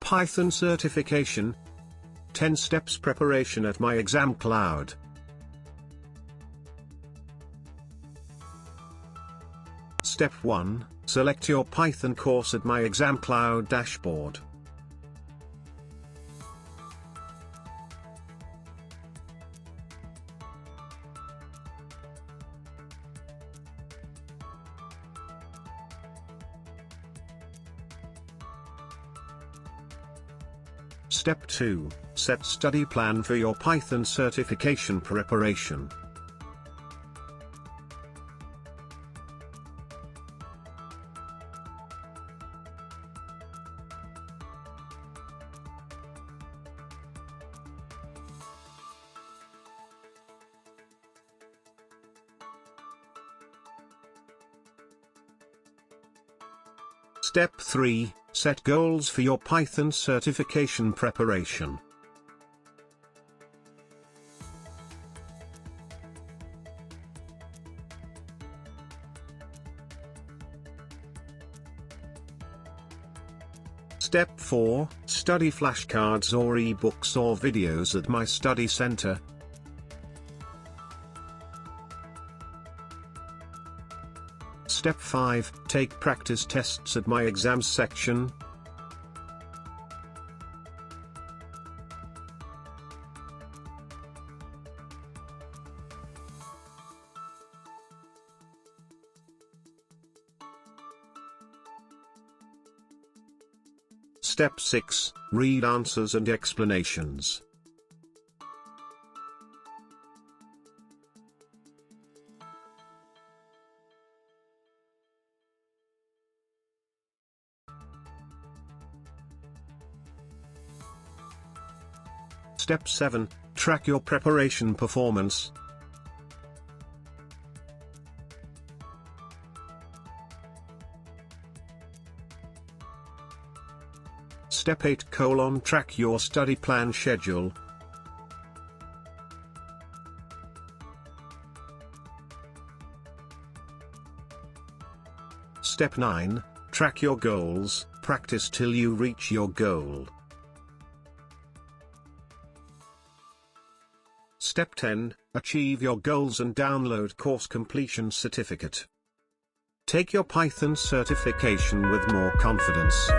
Python certification. 10 steps preparation at MyExamCloud. Step 1. Select your Python course at MyExamCloud dashboard. Step 2. Set study plan for your Python certification preparation. Step 3. Set goals for your Python certification preparation. Step 4. Study flashcards or ebooks or videos at My Study Center. Step 5. Take practice tests at My Exams section. Step 6. Read answers and explanations. Step 7. Track your preparation performance. Step 8. Track your study plan schedule. Step 9. Track your goals, practice till you reach your goal. Step 10. Achieve your goals and download course completion certificate. Take your Python certification with more confidence.